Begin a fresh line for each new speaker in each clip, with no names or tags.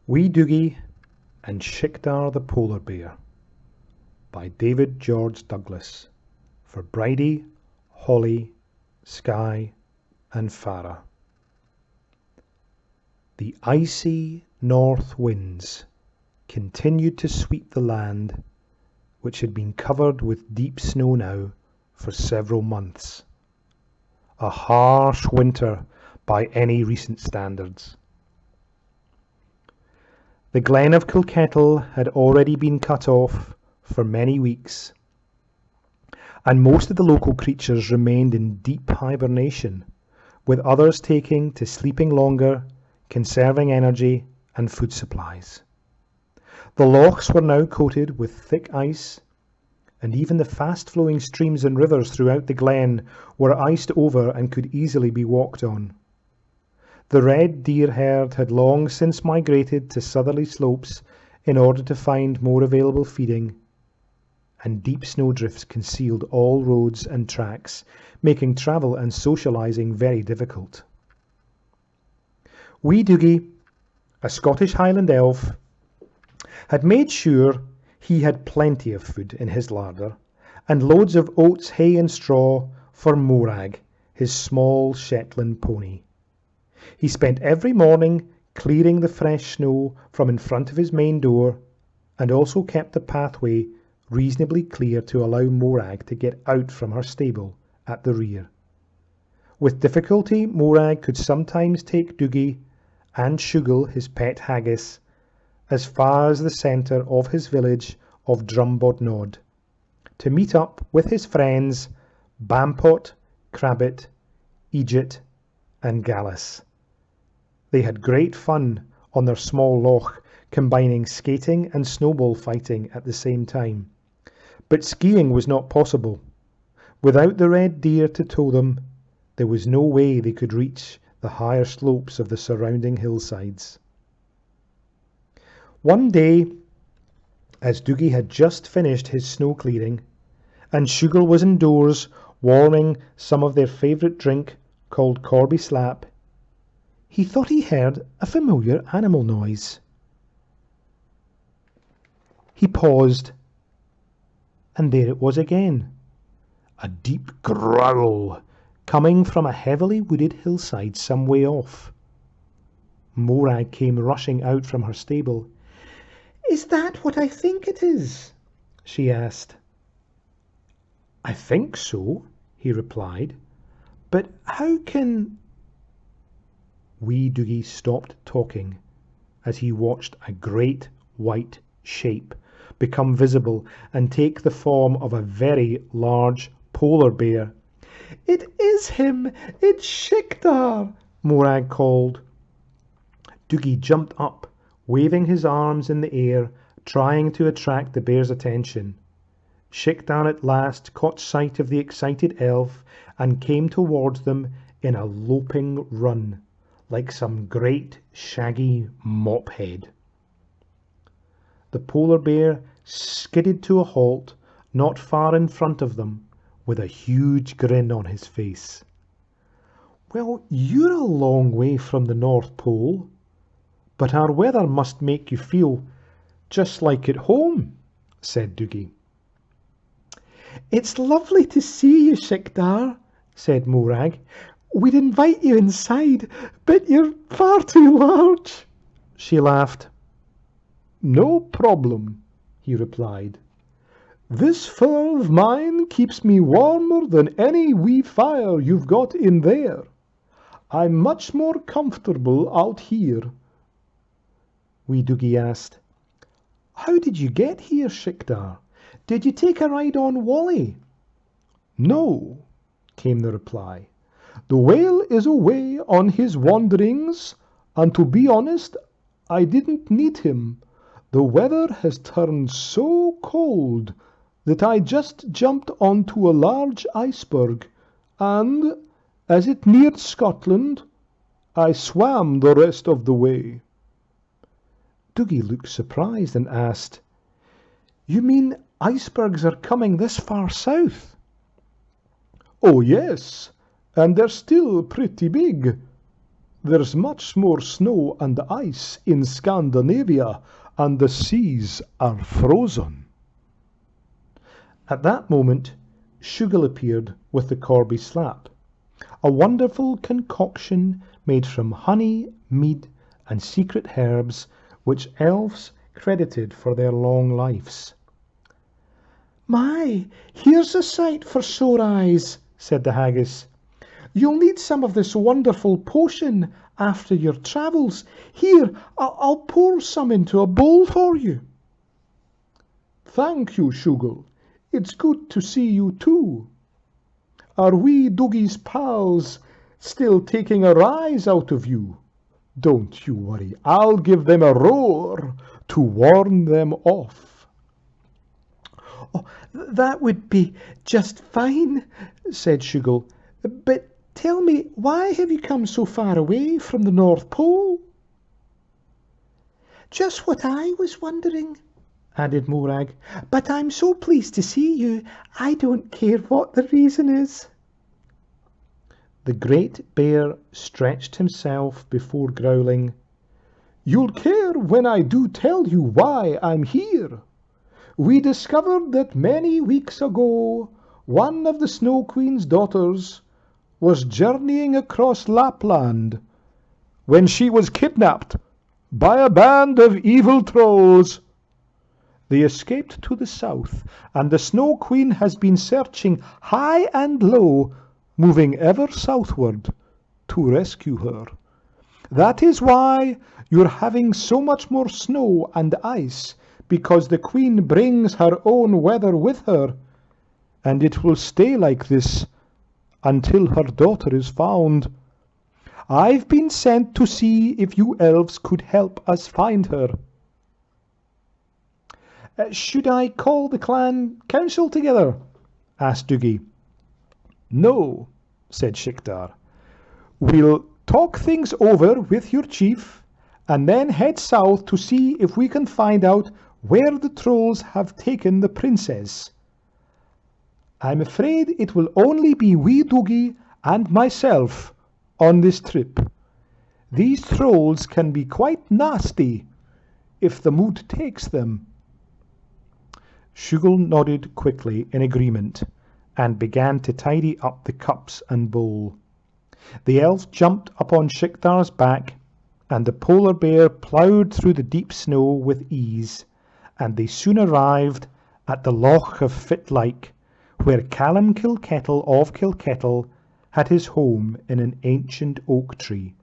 Wee Dougie and Shikdar the Polar Bear by David George Douglas for Bridie, Holly, Skye and Farah. The icy north winds continued to sweep the land, which had been covered with deep snow now for several months. A harsh winter by any recent standards. The glen of Kilkettle had already been cut off for many weeks, and most of the local creatures remained in deep hibernation, with others taking to sleeping longer, conserving energy and food supplies. The lochs were now coated with thick ice, and even the fast-flowing streams and rivers throughout the glen were iced over and could easily be walked on. The red deer herd had long since migrated to southerly slopes in order to find more available feeding, and deep snowdrifts concealed all roads and tracks, making travel and socializing very difficult. Wee Dougie, a Scottish Highland elf, had made sure he had plenty of food in his larder, and loads of oats, hay and straw for Morag, his small Shetland pony. He spent every morning clearing the fresh snow from in front of his main door, and also kept the pathway reasonably clear to allow Morag to get out from her stable at the rear. With difficulty, Morag could sometimes take Dougie and Shugal, his pet haggis, as far as the centre of his village of Drumbodnod, to meet up with his friends Bampot, Crabbit, Egypt and Gallus. They had great fun on their small loch, combining skating and snowball fighting at the same time. But skiing was not possible. Without the red deer to tow them, there was no way they could reach the higher slopes of the surrounding hillsides. One day, as Dougie had just finished his snow clearing, and Shugal was indoors warming some of their favourite drink called Corby Slap, he thought he heard a familiar animal noise. He paused, and there it was again, a deep growl coming from a heavily wooded hillside some way off. Morag came rushing out from her stable. "Is that what I think it is?" she asked. "I think so," he replied. "But how can—" Wee Dougie stopped talking as he watched a great white shape become visible and take the form of a very large polar bear. "It is him! It's Shikdar!" Morag called. Dougie jumped up, waving his arms in the air, trying to attract the bear's attention. Shikdar at last caught sight of the excited elf and came towards them in a loping run, like some great shaggy mophead. The polar bear skidded to a halt not far in front of them, with a huge grin on his face. "Well, you're a long way from the North Pole, but our weather must make you feel just like at home," said Dougie. "It's lovely to see you, Shikdar," said Morag. "We'd invite you inside, but you're far too large." She laughed. "No problem," he replied. "This fur of mine keeps me warmer than any wee fire you've got in there. I'm much more comfortable out here." Wee Dougie asked, "How did you get here, Shikdar? Did you take a ride on Wally?" "No," came the reply. "The whale is away on his wanderings, and to be honest, I didn't need him. The weather has turned so cold that I just jumped onto a large iceberg, and, as it neared Scotland, I swam the rest of the way." Dougie looked surprised and asked, "You mean icebergs are coming this far south?" "Oh yes, and they're still pretty big. There's much more snow and ice in Scandinavia, and the seas are frozen." At that moment, Shugel appeared with the Corby slap, a wonderful concoction made from honey, mead, and secret herbs which elves credited for their long lives. "My, here's a sight for sore eyes," said the haggis. "You'll need some of this wonderful potion after your travels. Here, I'll pour some into a bowl for you." "Thank you, Shugel. It's good to see you too. Are Wee Dougie's pals still taking a rise out of you? Don't you worry, I'll give them a roar to warn them off." "Oh, that would be just fine," said Shugel. "But tell me, why have you come so far away from the North Pole?" "Just what I was wondering," added Morag. "But I'm so pleased to see you, I don't care what the reason is." The great bear stretched himself before growling, "You'll care when I do tell you why I'm here. We discovered that many weeks ago one of the Snow Queen's daughters was journeying across Lapland when she was kidnapped by a band of evil trolls. They escaped to the south, and the Snow Queen has been searching high and low, moving ever southward to rescue her. That is why you're having so much more snow and ice, because the Queen brings her own weather with her, and it will stay like this until her daughter is found. I've been sent to see if you elves could help us find her." "Should I call the clan council together?" asked Dougie. "No," said Shikdar. "We'll talk things over with your chief, and then head south to see if we can find out where the trolls have taken the princess. I'm afraid it will only be Wee Dougie and myself on this trip. These trolls can be quite nasty if the mood takes them." Shugel nodded quickly in agreement and began to tidy up the cups and bowl. The elf jumped upon Shikdar's back, and the polar bear ploughed through the deep snow with ease, and they soon arrived at the Loch of Fitlike, where Callum Kilkettle of Kilkettle had his home in an ancient oak tree.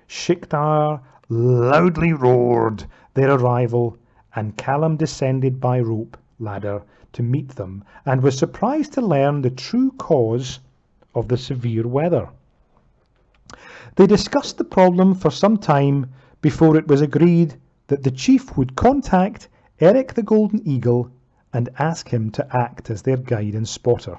Shikdar loudly roared their arrival, and Callum descended by rope ladder to meet them, and was surprised to learn the true cause of the severe weather. They discussed the problem for some time before it was agreed that the chief would contact Erikk the Golden Eagle and ask him to act as their guide and spotter.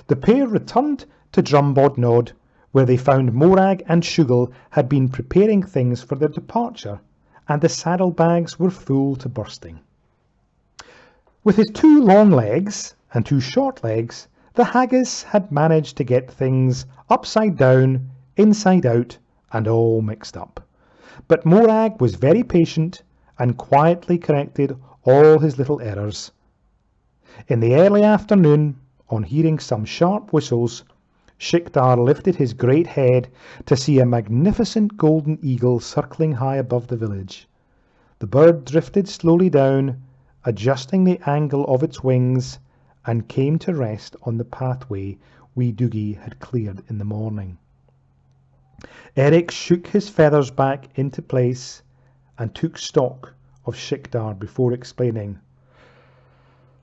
The pair returned to Drumbodnod, where they found Morag and Shugel had been preparing things for their departure, and the saddlebags were full to bursting. With his 2 long legs and 2 short legs, the haggis had managed to get things upside down, inside out, and all mixed up. But Morag was very patient and quietly corrected all his little errors. In the early afternoon, on hearing some sharp whistles, Shikdar lifted his great head to see a magnificent golden eagle circling high above the village. The bird drifted slowly down, adjusting the angle of its wings, and came to rest on the pathway Wee Dougie had cleared in the morning. Erikk shook his feathers back into place and took stock of Shikdar before explaining.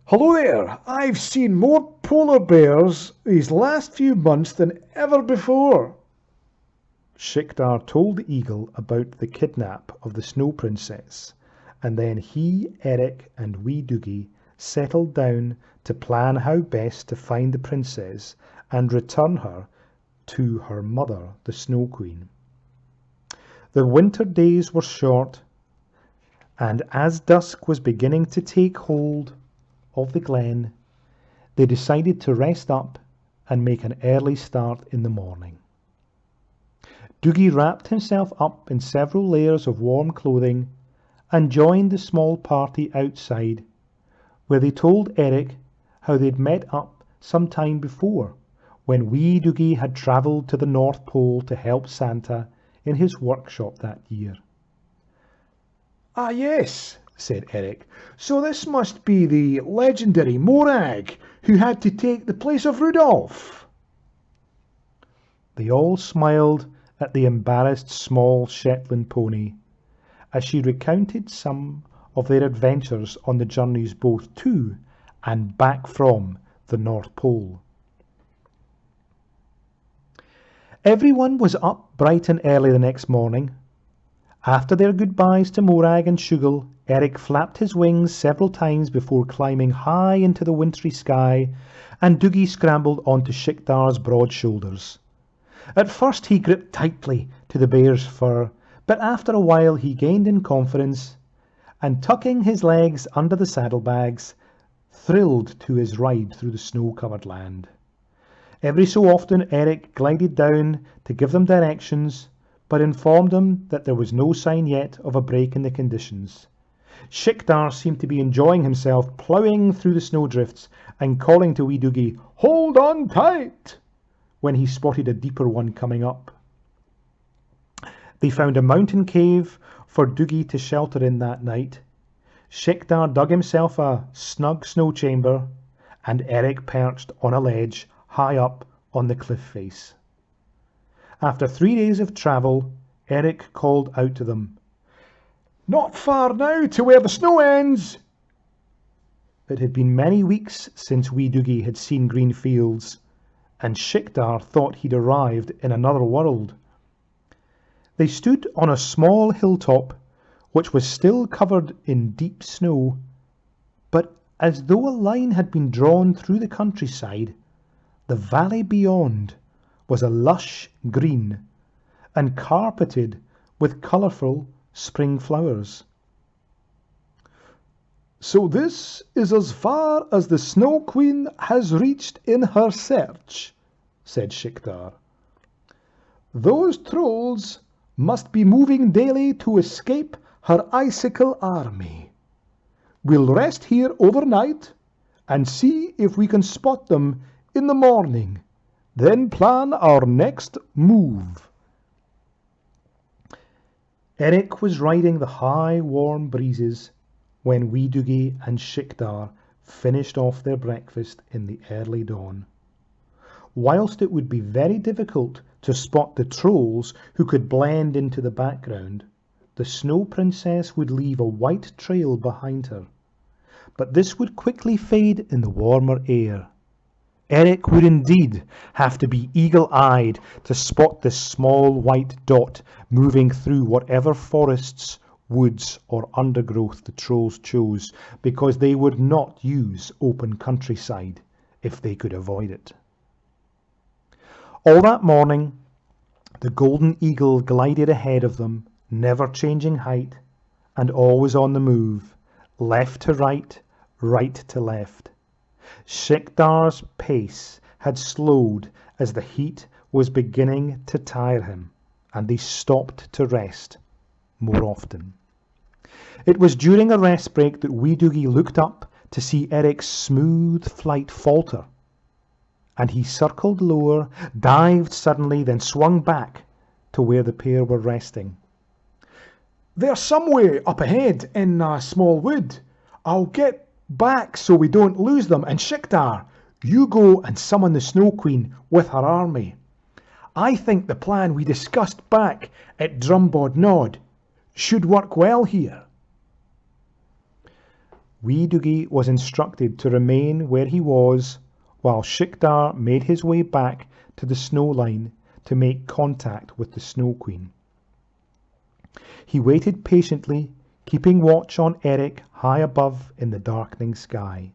"Hello there! I've seen more polar bears these last few months than ever before." Shikdar told the eagle about the kidnap of the Snow Princess, and then he, Erikk, and Wee Dougie settled down to plan how best to find the princess and return her to her mother, the Snow Queen. The winter days were short, and as dusk was beginning to take hold of the glen, they decided to rest up and make an early start in the morning. Dougie wrapped himself up in several layers of warm clothing and joined the small party outside, where they told Erikk how they'd met up some time before, when Wee Dougie had travelled to the North Pole to help Santa in his workshop that year.
"Ah, yes," said Erikk. "So this must be the legendary Morag who had to take the place of Rudolph."
They all smiled at the embarrassed small Shetland pony as she recounted some of their adventures on the journeys both to and back from the North Pole. Everyone was up bright and early the next morning. After their goodbyes to Morag and Shugel, Erikk flapped his wings several times before climbing high into the wintry sky, and Dougie scrambled onto Shikdar's broad shoulders. At first he gripped tightly to the bear's fur, but after a while he gained in confidence, and tucking his legs under the saddlebags, thrilled to his ride through the snow-covered land. Every so often Erikk glided down to give them directions, but informed them that there was no sign yet of a break in the conditions. Shikdar seemed to be enjoying himself, ploughing through the snowdrifts and calling to Wee Dougie, "Hold on tight," when he spotted a deeper one coming up. They found a mountain cave for Dougie to shelter in that night. Shikdar dug himself a snug snow chamber, and Erikk perched on a ledge high up on the cliff face. After 3 days of travel, Erikk called out to them, "Not far now to where the snow ends." It had been many weeks since Wee Dougie had seen green fields, and Shikdar thought he'd arrived in another world. They stood on a small hilltop, which was still covered in deep snow, but as though a line had been drawn through the countryside, the valley beyond was a lush green and carpeted with colourful spring flowers.
"So this is as far as the Snow Queen has reached in her search," said Shikdar. "Those trolls must be moving daily to escape her icicle army. We'll rest here overnight and see if we can spot them in the morning, then plan our next move."
Erikk was riding the high, warm breezes when Wee Dougie and Shikdar finished off their breakfast in the early dawn. Whilst it would be very difficult to spot the trolls who could blend into the background, the Snow Princess would leave a white trail behind her. But this would quickly fade in the warmer air. Erikk would indeed have to be eagle-eyed to spot this small white dot moving through whatever forests, woods or undergrowth the trolls chose, because they would not use open countryside if they could avoid it. All that morning the Golden Eagle glided ahead of them, never changing height, and always on the move, left to right, right to left. Shikdar's pace had slowed as the heat was beginning to tire him, and they stopped to rest more often. It was during a rest break that Wee Dougie looked up to see Erikk's smooth flight falter, and he circled lower, dived suddenly, then swung back to where the pair were resting.
"They're some way up ahead in a small wood. I'll get back so we don't lose them, and Shikdar, you go and summon the Snow Queen with her army. I think the plan we discussed back at Drumbod Nod should work well here."
Wee Dougie was instructed to remain where he was while Shikdar made his way back to the snow line to make contact with the Snow Queen. He waited patiently, keeping watch on Erikk high above in the darkening sky.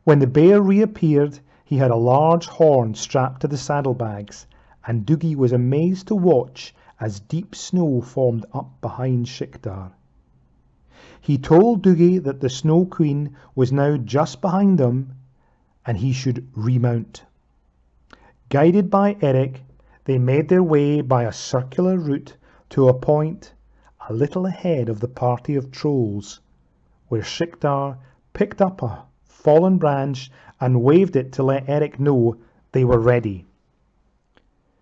When the bear reappeared, he had a large horn strapped to the saddlebags, and Dougie was amazed to watch as deep snow formed up behind Shikdar. He told Dougie that the Snow Queen was now just behind them, and he should remount. Guided by Erikk, they made their way by a circular route to a point a little ahead of the party of trolls, where Shikdar picked up a fallen branch and waved it to let Erikk know they were ready.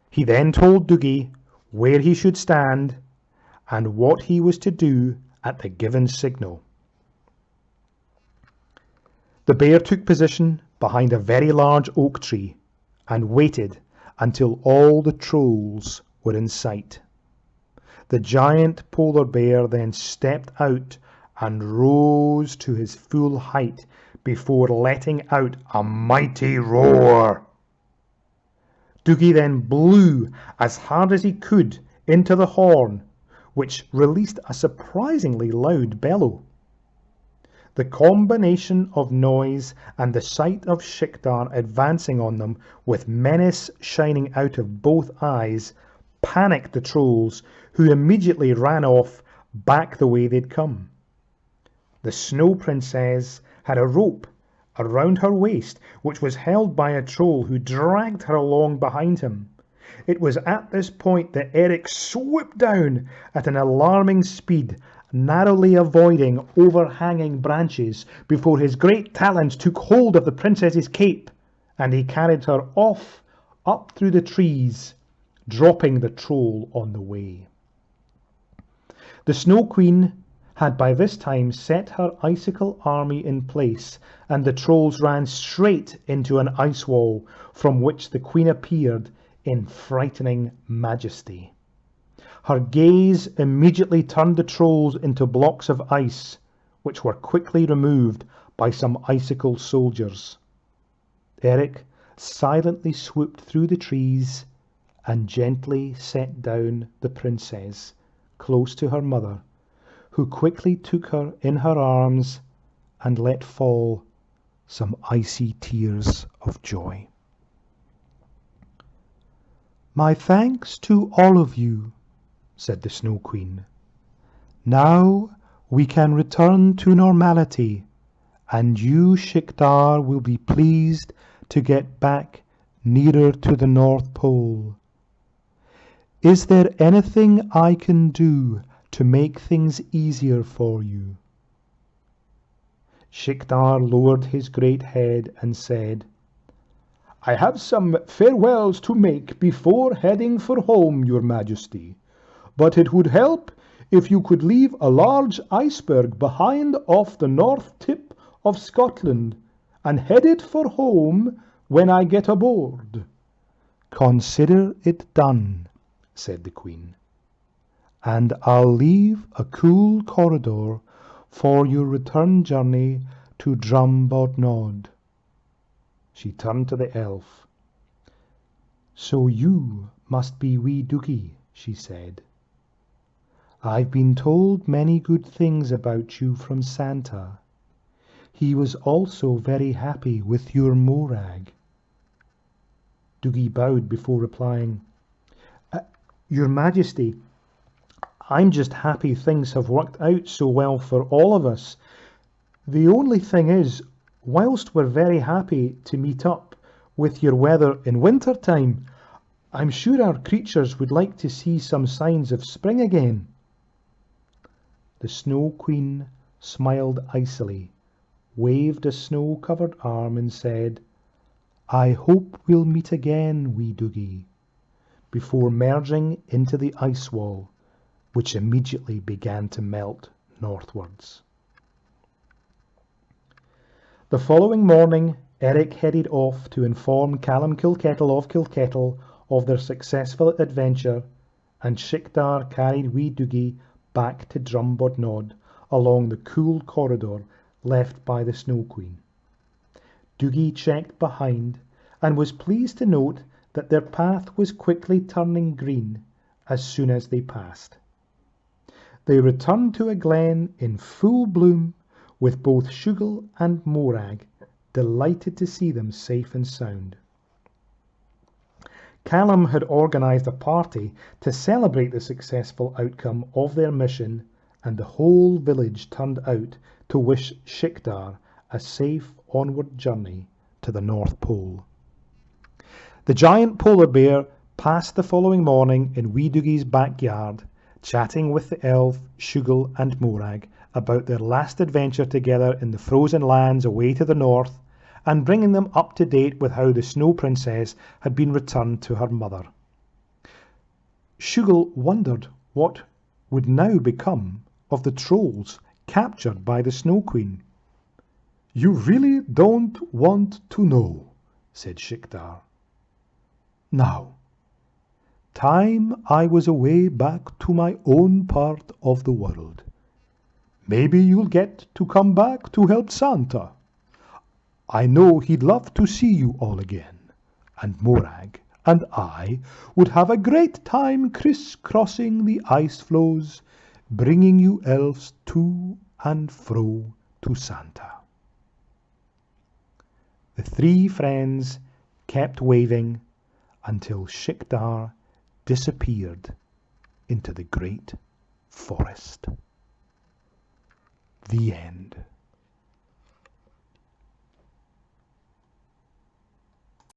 He then told Dougie where he should stand and what he was to do at the given signal. The bear took position behind a very large oak tree and waited until all the trolls were in sight. The giant polar bear then stepped out and rose to his full height before letting out a mighty roar. Dougie then blew as hard as he could into the horn, which released a surprisingly loud bellow. The combination of noise and the sight of Shikdar advancing on them with menace shining out of both eyes panicked the trolls, who immediately ran off back the way they'd come. The Snow Princess had a rope around her waist, which was held by a troll who dragged her along behind him. It was at this point that Erikk swooped down at an alarming speed, narrowly avoiding overhanging branches before his great talons took hold of the princess's cape, and he carried her off up through the trees, dropping the troll on the way. The Snow Queen had by this time set her icicle army in place, and the trolls ran straight into an ice wall from which the Queen appeared in frightening majesty. Her gaze immediately turned the trolls into blocks of ice, which were quickly removed by some icicle soldiers. Erikk silently swooped through the trees and gently set down the princess close to her mother, who quickly took her in her arms and let fall some icy tears of joy. "My thanks to all of you," said the Snow Queen. "Now we can return to normality, and you, Shikdar, will be pleased to get back nearer to the North Pole. Is there anything I can do to make things easier for you?" Shikdar lowered his great head and said,
"I have some farewells to make before heading for home, Your Majesty, but it would help if you could leave a large iceberg behind off the north tip of Scotland and head it for home when I get aboard."
"Consider it done," said the Queen, "and I'll leave a cool corridor for your return journey to Drumbodnod." She turned to the elf. "So you must be Wee Dougie," she said. "I've been told many good things about you from Santa. He was also very happy with your morag." Dougie bowed before replying, "Your Majesty, I'm just happy things have worked out so well for all of us. The only thing is, whilst we're very happy to meet up with your weather in winter time, I'm sure our creatures would like to see some signs of spring again." The Snow Queen smiled icily, waved a snow-covered arm and said, "I hope we'll meet again, Wee Dougie," before merging into the ice wall, which immediately began to melt northwards. The following morning, Erikk headed off to inform Callum Kilkettle of their successful adventure, and Shikdar carried Wee Dougie back to Drumbodnod along the cool corridor left by the Snow Queen. Dougie checked behind and was pleased to note that their path was quickly turning green as soon as they passed. They returned to a glen in full bloom, with both Shugel and Morag delighted to see them safe and sound. Callum had organised a party to celebrate the successful outcome of their mission, and the whole village turned out to wish Shikdar a safe onward journey to the North Pole. The giant polar bear passed the following morning in Wee Dougie's backyard, chatting with the elf, Shugel, and Morag about their last adventure together in the frozen lands away to the north, and bringing them up to date with how the Snow Princess had been returned to her mother. Shugel wondered what would now become of the trolls captured by the Snow Queen.
"You really don't want to know," said Shikdar. "Now, time I was away back to my own part of the world. Maybe you'll get to come back to help Santa. I know he'd love to see you all again, and Morag and I would have a great time criss-crossing the ice floes, bringing you elves to and fro to Santa."
The three friends kept waving until Shikdar disappeared into the great forest. The end.